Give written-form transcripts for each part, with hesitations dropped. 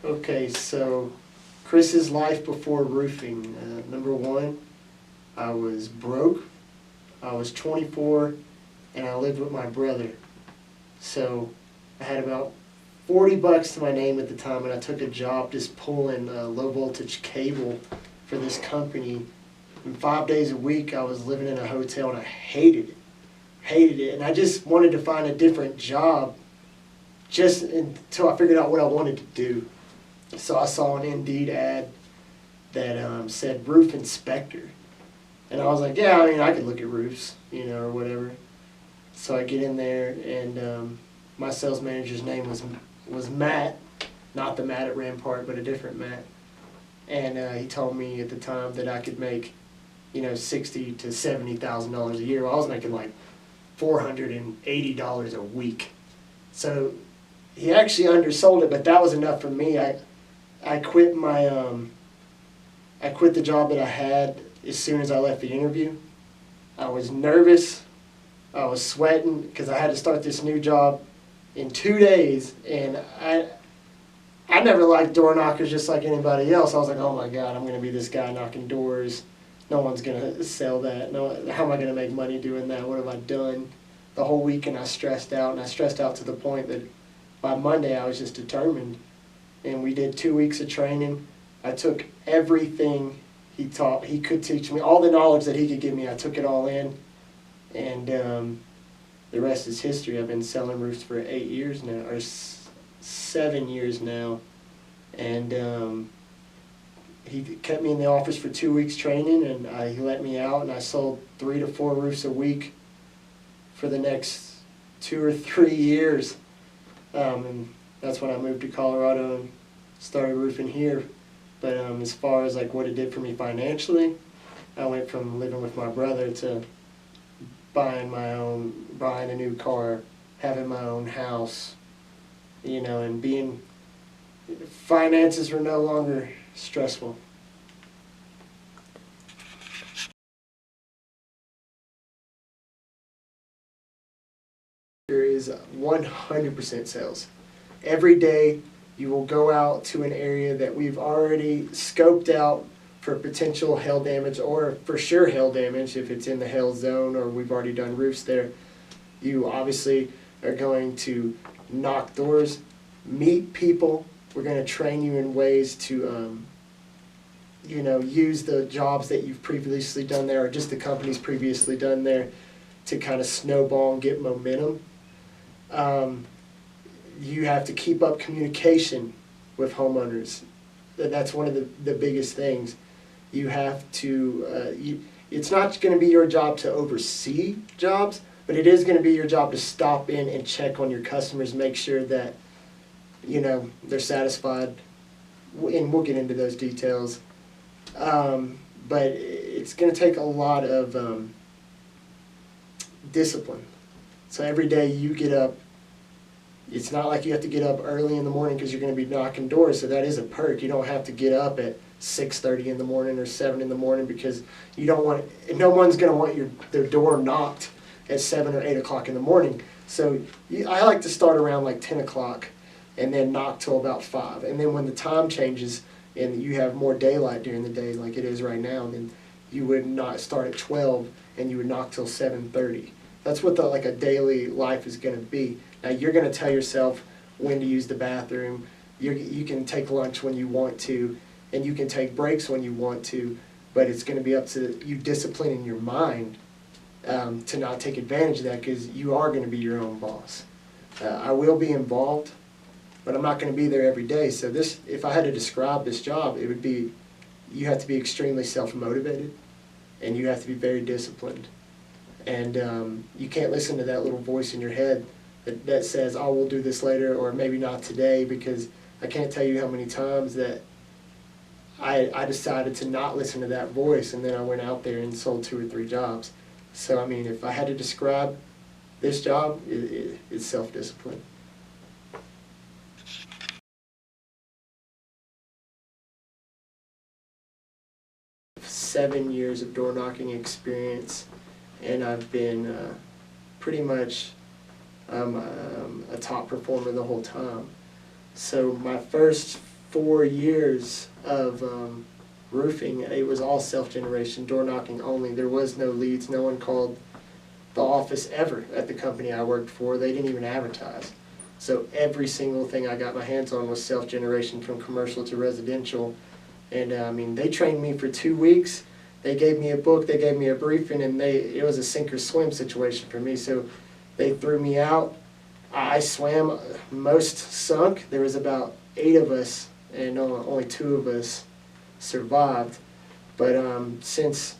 Okay, so Chris's life before roofing. Number one, I was broke. I was 24, and I lived with my brother. So I had about 40 bucks to my name at the time, and I took a job just pulling low voltage cable for this company. And 5 days a week, I was living in a hotel, and I hated it. Hated it, and I just wanted to find a different job just until I figured out what I wanted to do. So I saw an Indeed ad that said roof inspector. And I was like, yeah, I mean, I could look at roofs, or whatever. So I get in there, and my sales manager's name was Matt, not the Matt at Rampart, but a different Matt. And he told me at the time that I could make, $60,000 to $70,000 a year. Well, I was making like $480 a week. So he actually undersold it, but that was enough for me. I quit I quit the job that I had as soon as I left the interview. I was nervous. I was sweating because I had to start this new job in 2 days, and I never liked door knockers just like anybody else. I was like, oh my God, I'm going to be this guy knocking doors. No one's going to sell that. No, how am I going to make money doing that? What have I done? The whole weekend I stressed out, and I stressed out to the point that by Monday I was just determined. And we did 2 weeks of training. I took everything he could teach me, all the knowledge that he could give me. I took it all in, and the rest is history. I've been selling roofs for 8 years now, or 7 years now, and he kept me in the office for 2 weeks training, and he let me out, and I sold 3 to 4 roofs a week for the next 2 or 3 years. And that's when I moved to Colorado and started roofing here. But as far as like what it did for me financially, I went from living with my brother to buying a new car, having my own house, and finances were no longer stressful. There is 100% sales. Every day you will go out to an area that we've already scoped out for potential hail damage, or for sure hail damage if it's in the hail zone or we've already done roofs there. You obviously are going to knock doors, meet people. We're going to train you in ways to use the jobs that you've previously done there, or just the company's previously done there, to kind of snowball and get momentum. You have to keep up communication with homeowners. That's one of the biggest things. You have to, it's not going to be your job to oversee jobs, but it is going to be your job to stop in and check on your customers, make sure that, they're satisfied, and we'll get into those details. But it's going to take a lot of discipline. So every day you get up, it's not like you have to get up early in the morning because you're going to be knocking doors, so that is a perk. You don't have to get up at 6:30 in the morning or 7 in the morning because you don't want, no one's going to want their door knocked at 7 or 8 o'clock in the morning. So I like to start around like 10 o'clock and then knock till about 5. And then when the time changes and you have more daylight during the day like it is right now, then you would not start at 12 and you would knock till 7:30. That's what a daily life is going to be. Now you're going to tell yourself when to use the bathroom. You can take lunch when you want to, and you can take breaks when you want to, but it's going to be up to you disciplining your mind to not take advantage of that, because you are going to be your own boss. I will be involved, but I'm not going to be there every day. So if I had to describe this job, it would be, you have to be extremely self-motivated, and you have to be very disciplined. And you can't listen to that little voice in your head that says, oh, we'll do this later, or maybe not today, because I can't tell you how many times that I decided to not listen to that voice, and then I went out there and sold 2 or 3 jobs. So, I mean, if I had to describe this job, it's self-discipline. Seven years of door knocking experience, and I've been pretty much a top performer the whole time. So my first 4 years of roofing, it was all self-generation, door knocking only. There was no leads. No one called the office ever at the company I worked for. They didn't even advertise. So every single thing I got my hands on was self-generation, from commercial to residential. And I mean, they trained me for 2 weeks. They gave me a book, they gave me a briefing, and it was a sink or swim situation for me. So they threw me out. I swam, most sunk. There was about 8 of us, and only 2 of us survived. But since,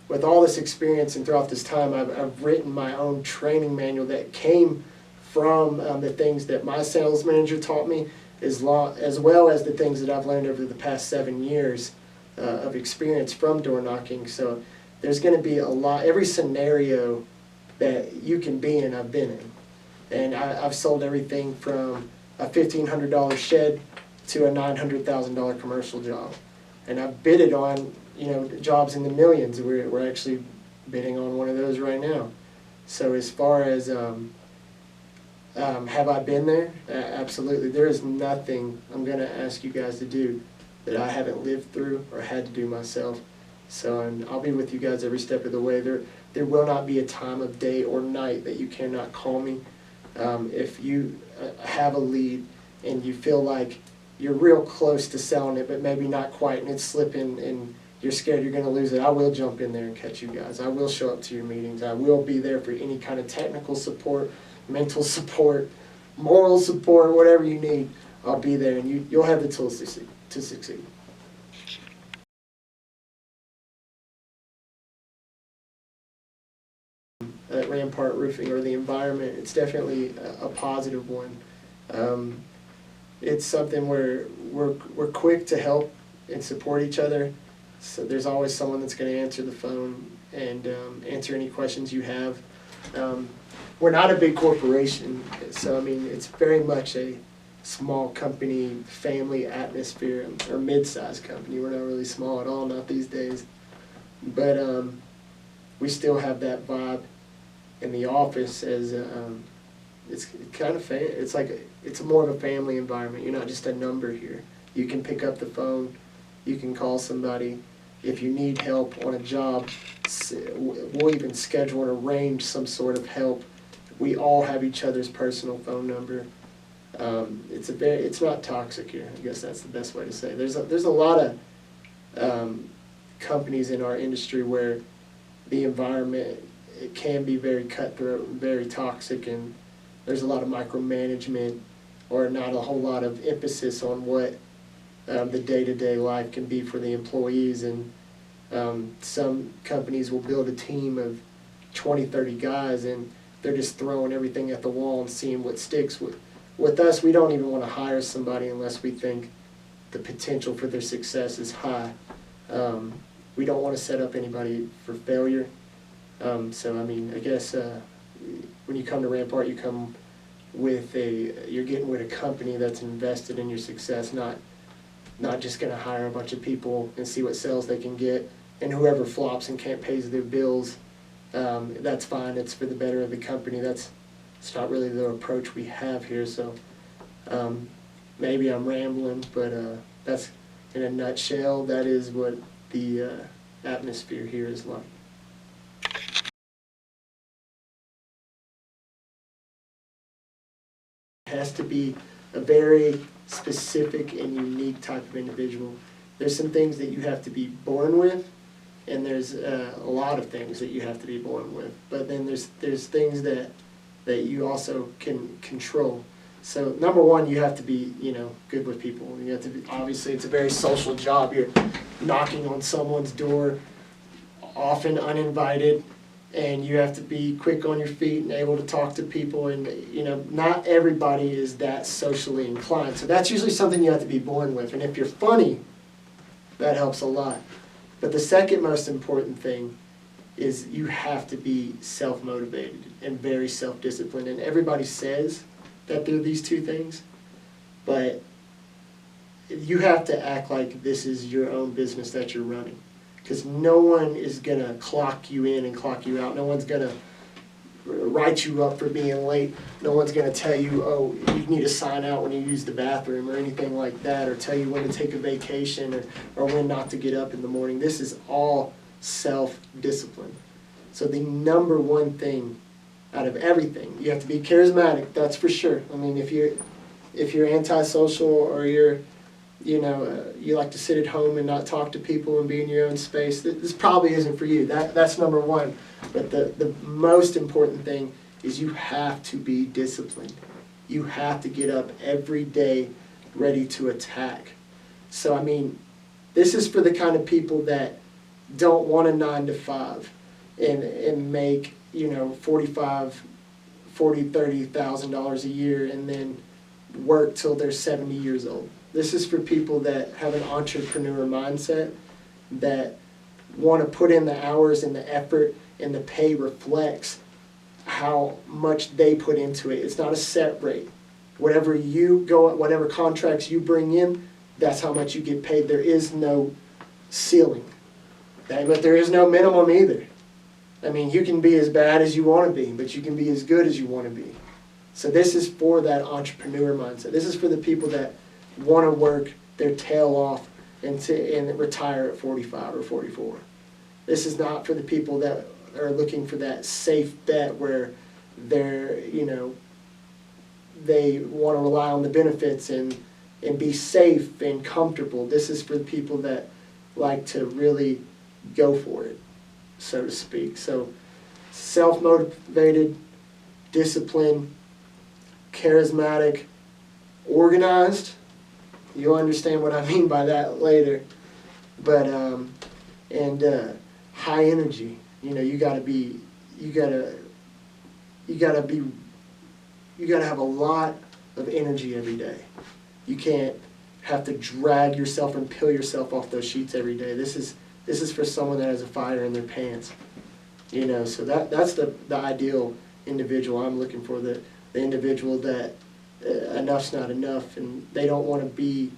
with all this experience and throughout this time, I've written my own training manual that came from the things that my sales manager taught me, as well as the things that I've learned over the past 7 years of experience from door knocking. So there's going to be a lot, every scenario that you can be in, I've been in. And I've sold everything from a $1,500 shed to a $900,000 commercial job. And I've bidded on, jobs in the millions. We're actually bidding on one of those right now. So as far as have I been there? Absolutely. There is nothing I'm going to ask you guys to do that I haven't lived through or had to do myself. So, and I'll be with you guys every step of the way. There will not be a time of day or night that you cannot call me. If you have a lead and you feel like you're real close to selling it, but maybe not quite, and it's slipping and you're scared you're going to lose it, I will jump in there and catch you guys. I will show up to your meetings. I will be there for any kind of technical support, mental support, moral support, whatever you need. I'll be there, and you'll have the tools to succeed. At Rampart Roofing, or the environment, it's definitely a positive one. It's something where we're quick to help and support each other. So there's always someone that's going to answer the phone and answer any questions you have. We're not a big corporation, so I mean, it's very much a small company, family atmosphere, or mid-sized company. We're not really small at all, not these days. But we still have that vibe in the office, as it's kind of it's more of a family environment. You're not just a number here. You can pick up the phone, you can call somebody. If you need help on a job, we'll even schedule and arrange some sort of help. We all have each other's personal phone number. It's not toxic here. I guess that's the best way to say it. There's a lot of companies in our industry where the environment, it can be very cutthroat, very toxic, and there's a lot of micromanagement, or not a whole lot of emphasis on what the day-to-day life can be for the employees. And some companies will build a team of 20, 30 guys, and they're just throwing everything at the wall and seeing what sticks. With us, we don't even want to hire somebody unless we think the potential for their success is high. We don't want to set up anybody for failure. So I mean, I guess when you come to Rampart, you come with you're getting with a company that's invested in your success, not just going to hire a bunch of people and see what sales they can get, and whoever flops and can't pay their bills, that's fine. It's for the better of the company. It's not really the approach we have here. So maybe I'm rambling, but that's, in a nutshell, that is what the atmosphere here is like. It has to be a very specific and unique type of individual. There's some things that you have to be born with, and there's a lot of things that you have to be born with. But then there's things that you also can control. So number one, you have to be good with people. You have to be, obviously, it's a very social job. You're knocking on someone's door, often uninvited, and you have to be quick on your feet and able to talk to people. And not everybody is that socially inclined. So that's usually something you have to be born with. And if you're funny, that helps a lot. But the second most important thing is you have to be self-motivated and very self-disciplined. And everybody says that they're these two things, but you have to act like this is your own business that you're running, because no one is going to clock you in and clock you out. No one's going to write you up for being late. No one's going to tell you, oh, you need to sign out when you use the bathroom or anything like that, or tell you when to take a vacation, or when not to get up in the morning. This is all self-discipline. So the number one thing out of everything, you have to be charismatic, that's for sure. I mean, if you're antisocial, or you're, you like to sit at home and not talk to people and be in your own space, this probably isn't for you. That's number one. But the most important thing is you have to be disciplined. You have to get up every day ready to attack. So, I mean, this is for the kind of people that don't want a 9-to-5 and make, $30,000 a year and then work till they're 70 years old. This is for people that have an entrepreneur mindset, that want to put in the hours and the effort, and the pay reflects how much they put into it. It's not a set rate. Whatever contracts you bring in, that's how much you get paid. There is no ceiling. But there is no minimum either. I mean, you can be as bad as you want to be, but you can be as good as you want to be. So this is for that entrepreneur mindset. This is for the people that want to work their tail off and retire at 45 or 44. This is not for the people that are looking for that safe bet where they want to rely on the benefits and be safe and comfortable. This is for the people that like to really go for it, so to speak. So self-motivated, disciplined, charismatic, organized. You'll understand what I mean by that later. But high energy. You gotta have a lot of energy every day. You can't have to drag yourself and peel yourself off those sheets every day. This is for someone that has a fire in their pants. So that's the ideal individual I'm looking for. The individual that enough's not enough, and they don't want to be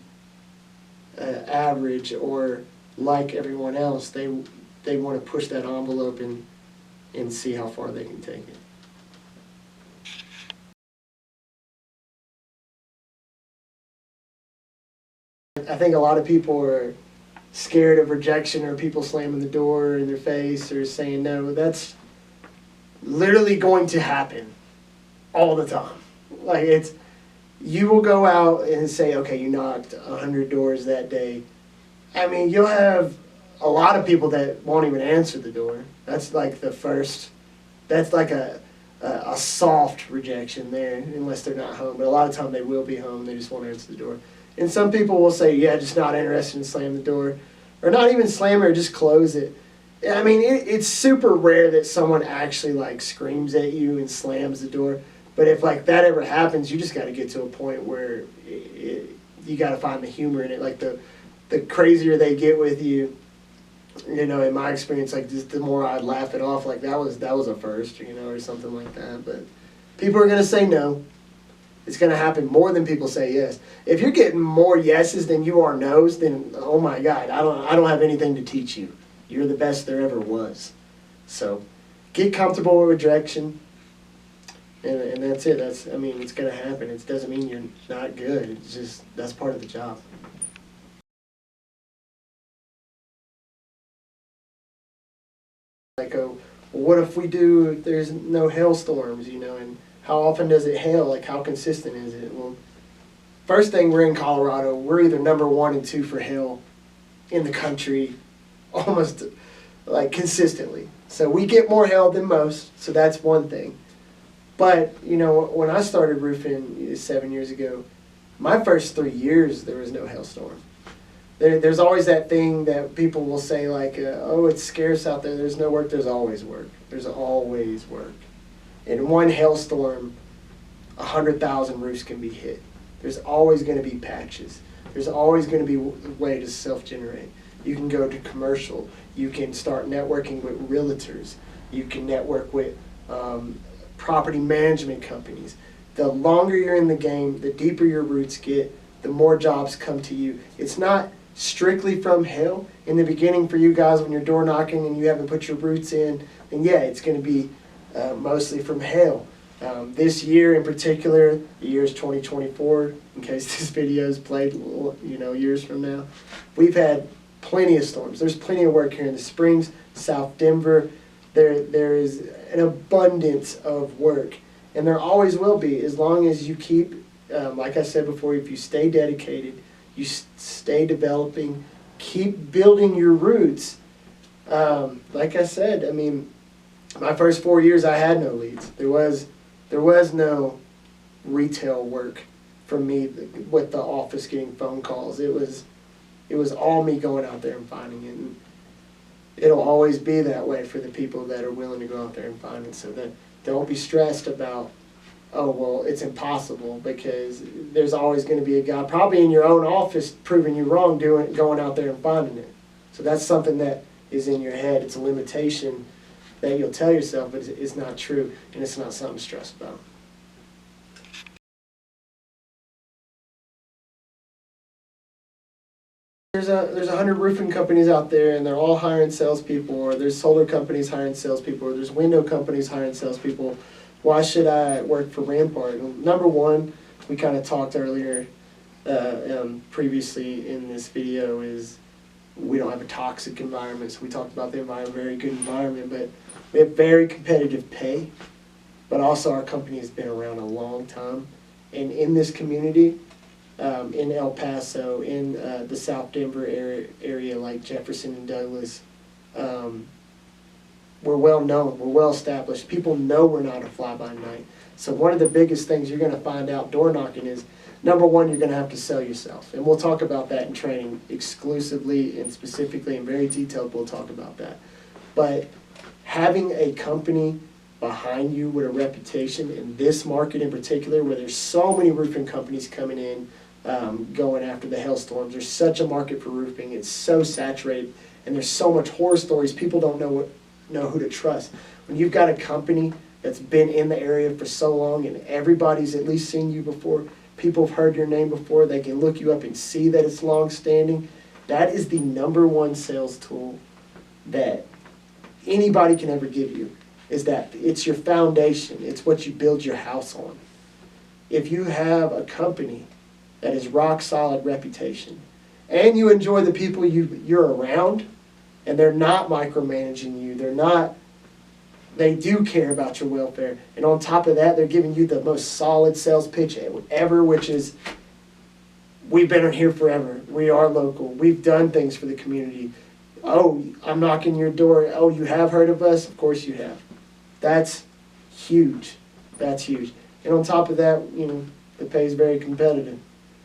average or like everyone else. They want to push that envelope and see how far they can take it. I think a lot of people are scared of rejection or people slamming the door in their face or saying no. That's literally going to happen all the time. You will go out and say, okay, you knocked 100 doors that day. I mean, you'll have a lot of people that won't even answer the door. That's like the first, that's like a soft rejection there, unless they're not home. But a lot of time they will be home, they just won't answer the door. And some people will say, yeah, just not interested, and slam the door. Or not even slam it, or just close it. I mean, it's super rare that someone actually screams at you and slams the door. But if that ever happens, you just got to get to a point where you got to find the humor in it. The crazier they get with you, in my experience, just the more I'd laugh it off. That was a first, or something like that. But people are gonna say no. It's gonna happen more than people say yes. If you're getting more yeses than you are no's, then oh my God, I don't have anything to teach you. You're the best there ever was. So get comfortable with rejection. And that's it. It's going to happen. It doesn't mean you're not good. It's just, that's part of the job. What if there's no hailstorms, and how often does it hail? How consistent is it? Well, first thing, we're in Colorado. We're either number 1 and 2 for hail in the country, almost consistently. So we get more hail than most, so that's one thing. But, when I started roofing 7 years ago, my first 3 years, there was no hailstorm. There's always that thing that people will say, oh, it's scarce out there, there's no work. There's always work. There's always work. In one hailstorm, 100,000 roofs can be hit. There's always going to be patches. There's always going to be a way to self-generate. You can go to commercial. You can start networking with realtors. You can network with property management companies. The longer you're in the game, the deeper your roots get, the more jobs come to you. It's not strictly from hail. In the beginning for you guys, when you're door knocking and you haven't put your roots in, then yeah, it's going to be mostly from hail. This year in particular, the year is 2024, in case this video is played, years from now, we've had plenty of storms. There's plenty of work here in the Springs, South Denver. There is an abundance of work, and there always will be, as long as you keep, like I said before, if you stay dedicated, you stay developing, keep building your roots. Like I said, I mean, my first 4 years I had no leads. There was no retail work for me with the office getting phone calls. It was all me going out there and finding it. And it'll always be that way for the people that are willing to go out there and find it. So that don't be stressed about, oh, well, it's impossible, because there's always going to be a guy probably in your own office proving you wrong going out there and finding it. So that's something that is in your head. It's a limitation that you'll tell yourself, but it's not true, and it's not something to stress about. There's 100 roofing companies out there, and they're all hiring salespeople, or there's solar companies hiring salespeople, or there's window companies hiring salespeople. Why should I work for Rampart? Well, number one, we kind of talked earlier, previously in this video, is we don't have a toxic environment. So we talked about the environment, very good environment, but we have very competitive pay. But also our company has been around a long time, and in this community, in El Paso, in the South Denver area like Jefferson and Douglas, we're well known, we're well established. People know we're not a fly-by-night. So one of the biggest things you're going to find out door knocking is, number one, you're going to have to sell yourself. And we'll talk about that in training exclusively and specifically and very detailed. We'll talk about that. But having a company behind you with a reputation in this market in particular, where there's so many roofing companies coming in, going after the hailstorms. There's such a market for roofing. It's so saturated, and there's so much horror stories. People don't know who to trust. When you've got a company that's been in the area for so long, and everybody's at least seen you before, people have heard your name before, they can look you up and see that it's long-standing. That is the number one sales tool that anybody can ever give you, is that it's your foundation. It's what you build your house on. If you have a company that is rock solid reputation, and you enjoy the people you're around, and they're not micromanaging you, they do care about your welfare, and on top of that, they're giving you the most solid sales pitch ever, which is, we've been here forever, we are local, we've done things for the community. Oh, I'm knocking your door. Oh, you have heard of us? Of course you have. That's huge. That's huge. And on top of that, the pay is very competitive.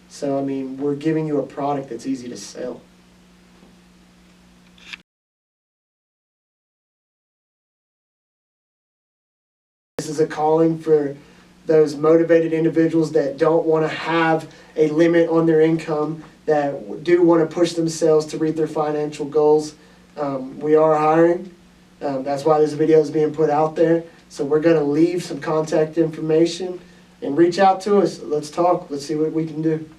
So, I mean, we're giving you a product that's easy to sell. This is a calling for those motivated individuals that don't want to have a limit on their income, that do want to push themselves to reach their financial goals. We are hiring. That's why this video is being put out there. So we're going to leave some contact information and reach out to us. Let's talk. Let's see what we can do.